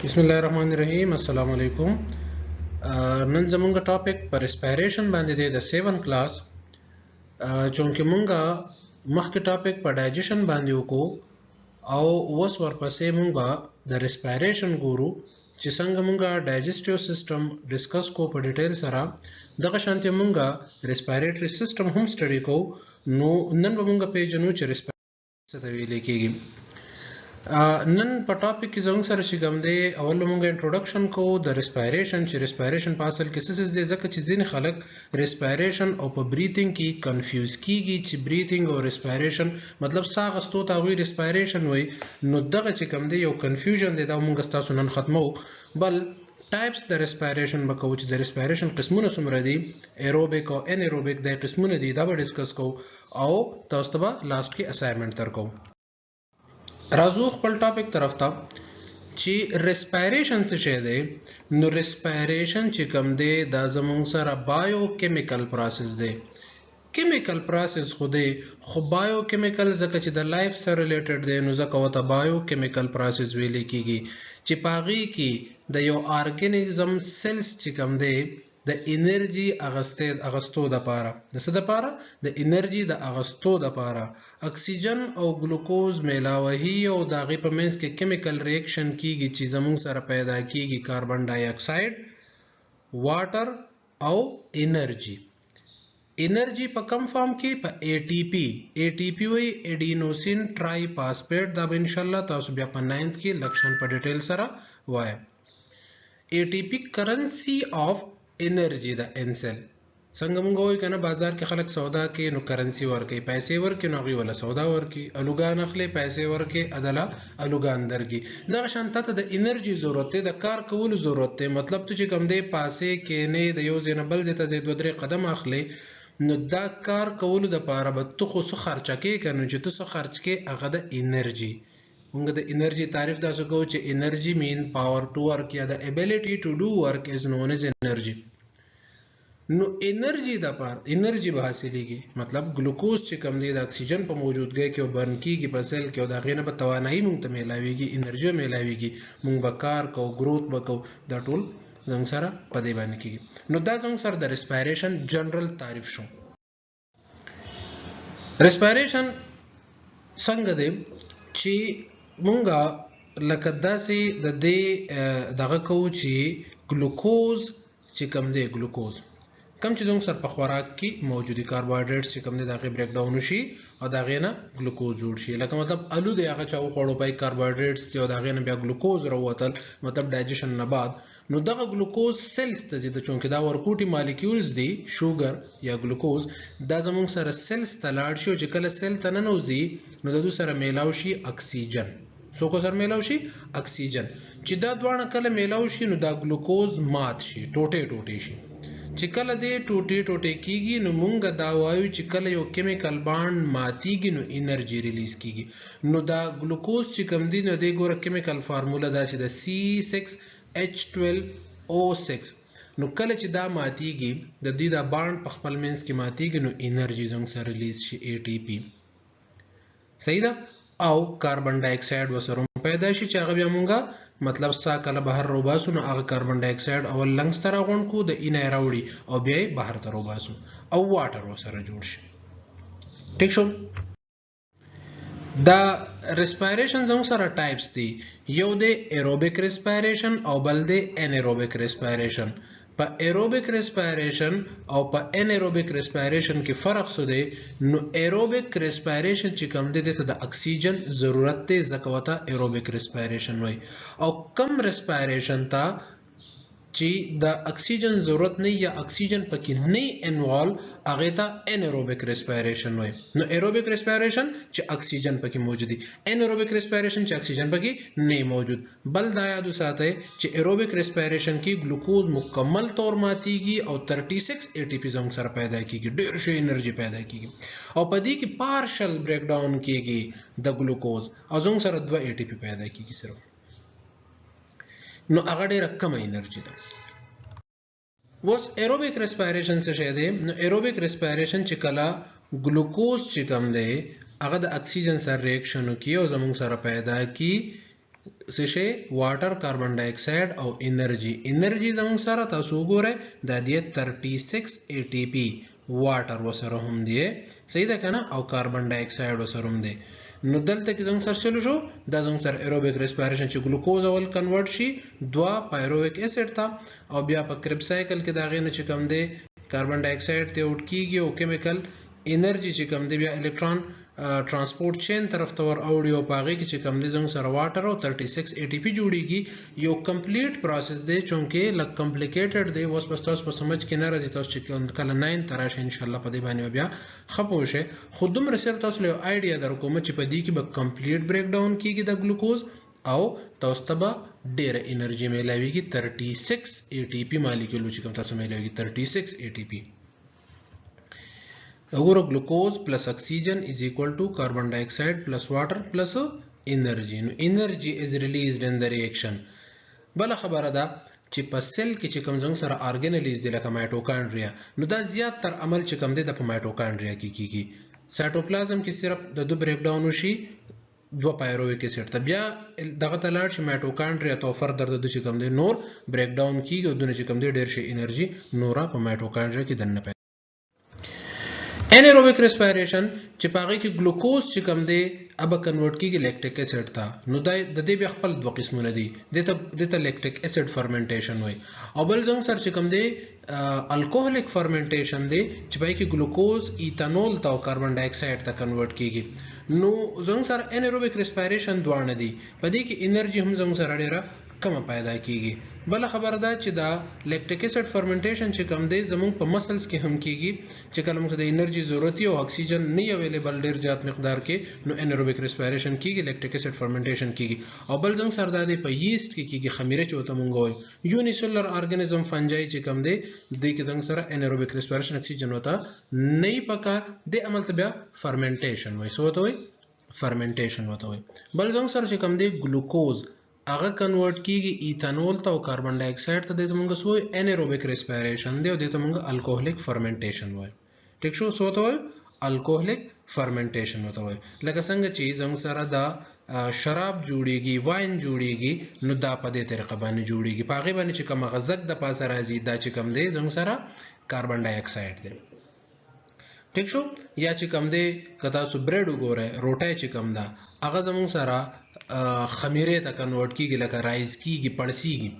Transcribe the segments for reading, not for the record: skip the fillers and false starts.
बिस्मिल्लाहिर्रहमानिर्रहीम अस्सलाम वालेकुम। नन जमुंगा टॉपिक पर रेस्पिरेशन बांधे दे द 7 क्लास चूंकि मुंगा मख के टॉपिक पर डाइजेशन बांधियो को आओ वस वर्पसे मुंगा द रेस्पिरेशन गुरु चिसंग मुंगा डाइजेस्टिव सिस्टम डिस्कस को पर डिटेल सरा दगा शांति मुंगा रेस्पिरेटरी सिस्टम हम स्टडी को नो नन मुंगा पेज नु च रेस्पिरेशन सतवी लेकेगी नन पर टॉपिक की जंग सर शिगम दे अवल मुंगा इंट्रोडक्शन को द रेस्पिरेशन च रेस्पिरेशन पासल किसिस दे जक च जिन खलक रेस्पिरेशन और पर ब्रीथिंग की कंफ्यूज कीगी च ब्रीथिंग और रेस्पिरेशन मतलब साग अस्तो तावी रेस्पिरेशन वई नो दग च कम दे यो कंफ्यूजन दे दा मुंगा स्ता सुनन खत्मो बल टाइप्स द रेस्पिरेशन बकोच द रेस्पिरेशन किस्मुन सुमरदी एरोबिक और एनएरोबिक द किस्मुन दी दा डिस्कस को आओ तस्तबा लास्ट की असाइनमेंट तर को राजू खपल टॉपिक तरफ था ची रेस्पिरेशन से शेदे नो रेस्पिरेशन ची कम दे दा जमुंग सारा बायोकेमिकल प्रोसेस दे केमिकल प्रोसेस खुदे खो बायोकेमिकल जका ची द लाइफ से रिलेटेड दे नो जका वता बायोकेमिकल प्रोसेस वेली कीगी ची पागी की द यो ऑर्गेनिज्म सेल्स ची कम दे द एनर्जी अगस्तो द पारा द सद पारा the energy the Augusto the पारा ऑक्सीजन और ग्लूकोज मेलावही और दागी पमेंस के केमिकल रिएक्शन की चीज़ों सर पैदा की कार्बन डाइऑक्साइड वाटर और एनर्जी पर कम फॉर्म की पर एटीपी वही एडिनोसिन ट्राइफॉस्फेट दब इंशाल्लाह तासु बिया पर 9th की लक्षण पर डिटेल सरा वाय एटीपी करेंसी ऑफ एनर्जी द एनसेल संगमंगो कना बाजार के खलक सौदा के नु करेंसी वर के पैसे वर के नोगी वाला सौदा वर की अलुगान अखले पैसे वर के अदला अलुगान दर की द शांता द एनर्जी जरूरत है द कार कबूल जरूरत है मतलब तुझे कम दे पासे के ने द यो जेनबल जेता जेद वदरे कदम अखले नु द कार कबूल द पारा बत्तु खु खर्चा के कनु जे तु खर्च के अगद एनर्जी उंग द एनर्जी तारीफ दा सको चे energy mean power to work या द ability to do work is known as energy नो एनर्जी द पार एनर्जी हासिल की मतलब ग्लूकोज चे कम दे द ऑक्सीजन पर मौजूद गए के बर्न की पसेल के द गेना ब तवानाई मुंग त मेलावेगी एनर्जी मेलावेगी मुंग बकार को ग्रोथ बको द टूल जंग सारा पदे बानी की नो द जंग सर द रेस्पिरेशन जनरल तारीफ शो रेस्पिरेशन संग दे ची मुंगा लकदा से दे दगा कोची ग्लूकोज ची कम दे ग्लूकोज कम चीज़ों सर पर खुराक की मौजूदी कार्बोहाइड्रेट्स ची कम दे दागे ब्रेक डाउन शी और दागे ना ग्लूकोज जुड़ शी लका मतलब आलू दे आगा चाव खोड़ो पाई कार्बोहाइड्रेट्स ची और दागे ना बिया ग्लूकोज रवतल मतलब डाइजेशन न बाद नो दगा ग्लूकोज सेल्स तजिद चूंकि दा वर्कूटी मालिक्यूल्स दी शुगर या ग्लूकोज दा जमुंग सर सेल्स तलाड़शी जिकल सेल तननोजी नो ददु सर मेलावशी ऑक्सीजन सो को सर मेलावशी ऑक्सीजन चिदा द्वाण कल मेलावशी नो दा ग्लूकोज मात शी टोटे शी चिकल दे टोटे कीगी नो मुंग दा वायु चिकल यो केमिकल बांड मातीगी नो एनर्जी रिलीज कीगी नो दा ग्लूकोज चिकम दी नो दे गोर केमिकल फार्मूला दा सी द C6H12O6 नो कल च दा मातीगी द दी दा बांड पखपल मेंस की मातीगी नो एनर्जी जंग से रिलीज शी एटीपी सही दा आओ कार्बन डाइऑक्साइड वसरों पैदाइशी चागब यामुंगा मतलब सा कल बाहर रोबासु न आग कार्बन डाइऑक्साइड और लंग्स तरह कोण को द इन एराउडी और बेय बाहर तर रोबासु और वाटर वसर जोड़श ठीक शो द रेस्पिरेशन जंग सारा टाइप्स दी यो दे एरोबिक रेस्पिरेशन और बल दे एनारोबिक रेस्पिरेशन पर एरोबिक रेस्पिरेशन और पर एनारोबिक रेस्पिरेशन की फर्क सुदे नो एरोबिक रेस्पिरेशन चिकम दे द ऑक्सीजन जरूरत ते जकवता एरोबिक रेस्पिरेशन वही और कम रेस्पिरेशन ता ची द ऑक्सीजन जरूरत नहीं या ऑक्सीजन पकी नहीं इन्वॉल्व आगेता एनारोबिक रेस्पिरेशन वही नो एरोबिक रेस्पिरेशन च ऑक्सीजन पकी मौजूदी एनारोबिक रेस्पिरेशन च ऑक्सीजन पकी नहीं मौजूद बल दाया दु साथ है च एरोबिक रेस्पिरेशन की ग्लूकोज मुकम्मल तौर मातीगी और 36 एटीपी जंग सर पैदा कीगी ढेर से एनर्जी पैदा कीगी और पदी की पार्शल ब्रेक डाउन कीगी द ग्लूकोज और जंग सर 2 एटीपी पैदा कीगी सिर्फ नो अगड़े रकम एनर्जी दा वस एरोबिक रेस्पिरेशन से शेदे नो एरोबिक रेस्पिरेशन चिकला ग्लूकोज चिकम दे अगद ऑक्सीजन सर रिएक्शन की और जमुंग सर पैदा की څه شی واټر کاربن ډای اکساید او انرژي زموږ سره تاسو وګورئ دا دی 36 ATP واټر وسره هم دی صحیح ده کنه او کاربن ډای اکساید وسره هم دی نو دلته کې زموږ سره چلو شو دا زموږ سره ایروبیک ریسپیریشن چې ګلوکوز اول کنورټ شي 2 پایرویک اسید ته او بیا په کرب سایکل کې دا غینه چې کم دی کاربن ډای اکساید ته اوټ کیږي او کیمیکل انرژي چې کم دی بیا الکترون ट्रांसपोर्ट चेन तरफ तो और यो पागे कि चिकम दे जंग सर वाटर और 36 ATP जोड़ेगी यो कंप्लीट प्रोसेस दे चूंकि लग कॉम्प्लिकेटेड दे वस बस समझ के ना रजी तो चिकन कल 9 तरह इंशाल्लाह पदे बानी बिया खपोश है खुदम रिसेप्ट तो ले आइडिया दर को मच पदी की ब कंप्लीट ब्रेक डाउन की द ग्लूकोज आओ तोस्तबा डेर एनर्जी में लावेगी 36 ATP मालिक्यूल चिकम तो में लावेगी 36 ATP अगर glucose plus oxygen is equal to carbon dioxide plus water plus energy energy is released in the reaction बल खबर दा چې په سیل کې چې کوم څنګه سره ارګانیلیز دی لکه مایټوکانډریا نو دا زیات تر عمل چې کوم دی د مایټوکانډریا کې کیږي سایټوپلازم کې صرف د دو بریک ډاون وشي دو پایرویک اسید ته بیا دغه تلاړ چې مایټوکانډریا تو فردر د چې کوم دی نور بریک ډاون کیږي او دونه چې کوم دی ډیر شي انرژي نورا په مایټوکانډریا کې دنه एनारोबिक रेस्पिरेशन چې پاغه کې ګلوکوز چې کم دی اب کنورټ کیږي لیکټیک اسید ته نو د دې به خپل دوه قسمونه دي دته لیکټیک اسید فرمنټیشن وای او بل څنګه سر چې کم دی الکوهولیک فرمنټیشن دی چې پای کې ګلوکوز ایتانول ته کاربن ډای اکساید ته کنورټ کیږي نو څنګه سر انیروبیک ریسپیریشن دوه نه دي په دې کې انرژي هم څنګه سره ډیره کم پیدا کیږي بل خبر ده چې دا لیکټیک اسید فرمنټیشن چې کم دی زموږ په مسلز کې هم کیږي چې کله موږ د انرژي ضرورت او اکسیجن نه اویلیبل ډیر زیات مقدار کې نو انیروبیک ریسپیریشن کیږي لیکټیک اسید فرمنټیشن کیږي او بل څنګه سره د په ییست کې کیږي خمیره چې وته مونږ وایو یونیسلر ارګانیزم فنجای چې کم دی د کې څنګه سره انیروبیک ریسپیریشن اکسیجن وته نه پکار د عمل ته بیا فرمنټیشن وایي سو ته وایي فرمنټیشن وته وایي بل څنګه سره چې کم دی ګلوکوز هغه کنورټ کیږي ایتانول ته او کاربن ډای اکساید ته د زمونږ سوې انیروبیک ریسپیریشن دی او د زمونږ الکوهولیک فرمنټیشن وایي ټیک شو سو ته وایي الکوهولیک فرمنټیشن وته وایي لکه څنګه چې زموږ سره دا شراب جوړیږي واین جوړیږي نو دا په دې طریقه باندې جوړیږي په هغه باندې چې کوم غزک د پاسه راځي دا چې کوم دی زموږ سره کاربن ډای اکساید دی ٹھیک شو یا چې کوم دی کدا سو بریډ وګوره روټای چې کوم دا هغه زموږ سره خمیره ته کنورټ کیږي لکه رایز کیږي پړسیږي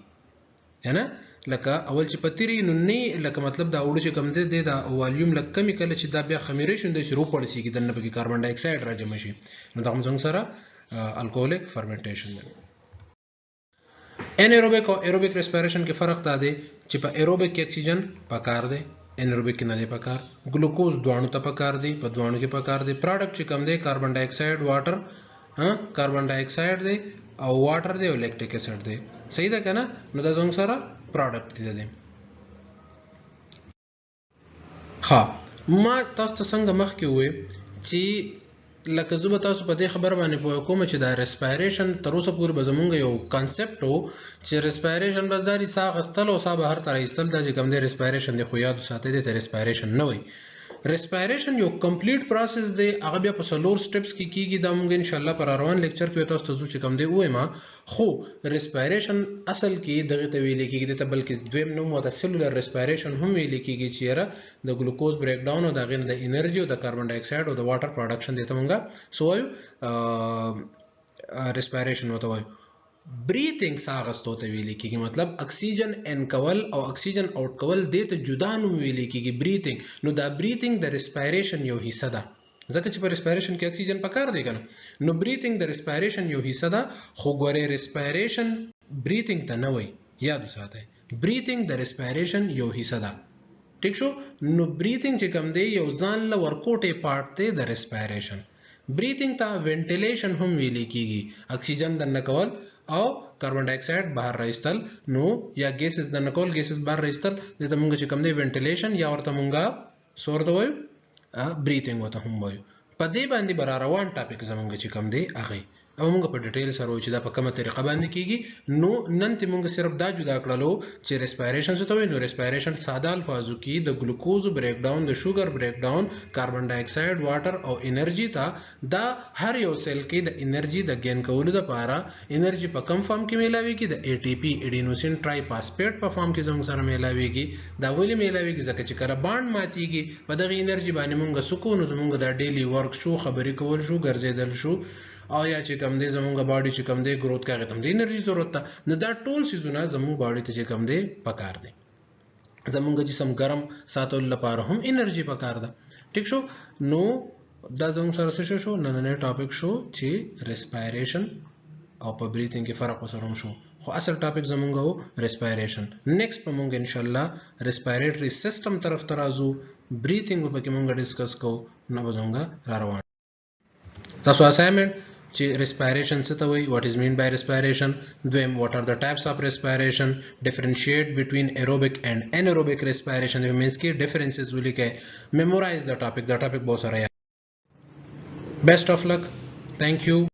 ہے نه لکه اول چې پتیری نو نه لکه مطلب دا وړو چې کوم دی دا والیوم لکه کمی کله چې دا بیا خمیره شوند شروع پړسیږي دنه په کاربن ډای اکساید راځي شي نو دا موږ سره الکوهولیک فرمنټیشن دی انیروبیک او ایروبیک ریسپیریشن کې فرق دا دی چې په ایروبیک کې اکسیجن پکار دی انیروبیک کې نه دی پکار ګلوکوز دوانو ته پکار دی په دوانو کې پکار دی پروډکټ چې کوم دی کاربن ډای اکساید واټر कार्बन डाइऑक्साइड दे और वाटर दे और लैक्टिक एसिड दे सही था क्या ना नो दा जोंग सारा प्रोडक्ट दे हाँ ما تاسو څنګه مخکې وې چې لکه زه به تاسو په دې خبر باندې پوه کوم چې دا ریسپیریشن تر اوسه پورې به زمونږ یو کانسپټ وو چې ریسپیریشن بس داري ساه غستل او ساه بهر ته راایستل دا چې کوم دی ریسپیریشن دی خو یاد وساتئ د ریسپیریشن نه وي ریسپیریشن یو کمپلیټ پروسس دی هغه بیا په سلور سټیپس کې کیږي دا موږ ان شاء الله پر روان لیکچر کې تاسو ته چې کوم دی وایم خو ریسپیریشن اصل کې دغه ته ویل کېږي ته بلکې دویم نوم وته سیلولر ریسپیریشن هم ویل کېږي چې را د ګلوکوز بریک ډاون او د غین د انرژي او د کاربن ډای اکساید او د واټر پروډکشن دی ته موږ سوایو ریسپیریشن وته وایو breathing ساغستو ته ویل کېږي مطلب اکسیجن ان کول او اکسیجن اوټ کول د ته جدا نوم ویل کېږي breathing نو دا breathing د ریسپیریشن یو حصہ ده ځکه چې په ریسپیریشن کې اکسیجن پکار دی کنه نو breathing د ریسپیریشن یو حصہ ده خو ګوره ریسپیریشن breathing ته نه وای یاد وساتئ breathing د ریسپیریشن یو حصہ ده ٹھیک شو نو breathing چې کوم دی یو ځان له ورکوټه پارت دی د ریسپیریشن breathing ته ventilation هم ویل کېږي اکسیجن د نکول او کاربن ډای اکساید بهر راځتل نو یا ګیسز د نکول ګیسز بهر راځتل د ته مونږ چې کوم دی وینټیلیشن یا ورته مونږه سورته وایو بریثینګ وته هم وایو په دې باندې بر روان ټاپک زمونږ چې کوم دی هغه او موږ په ډیټیل سره و چې دا په کومه طریقه باندې کیږي. نو نن ته موږ صرف دا جدا کړلو چې ریسپایریشن څه ته وایي. نو ریسپایریشن ساده الفاظو کې د ګلوکوز بریک ډاون، د شوګر بریک ډاون، کاربن ډای اکساید، واټر او انرژي ته دا هر یو سیل کې د انرژي د ګین کولو لپاره انرژي په کم فارم کې میلاويږي، د اي ټي پی اډینوسین ټرای فاسفیټ په فارم کې زموږ سره میلاويږي. دا ولې میلاويږي؟ ځکه چې کله بانډ ماتيږي په دغه انرژي باندې موږ سکون زموږ د ډیلی ورک شو، خبرې کول شو، ګرځیدل شو، او یا چې کم دی زموږ باډي چې کم دی ګروث کوي تم دی انرژي ضرورت ده. نو دا ټول سيزونه زموږ باډي ته چې کم دی پکار دي. زموږ جسم ګرم ساتل لپاره هم انرژي پکار ده. ٹھیک شو. نو دا زموږ سره څه شو؟ نننې ټاپک شو چې ریسپایریشن او په بریثینګ کې فرق وسره شو، خو اصل ټاپک زموږ وو ریسپایریشن. نیکسٹ په موږ ان شاء الله ریسپایریټری سیستم طرف ترازو، بریثینګ په کې موږ ډیسکس کوو. نو زموږ را روان تاسو اسایمنت چې respiration څه ته وایي، what is mean by respiration. دویم what are the types of respiration, differentiate between aerobic and anaerobic respiration. It means कि differences ولیکئ. memorize the topic. The topic बहुत सारा है. Best of luck. Thank you.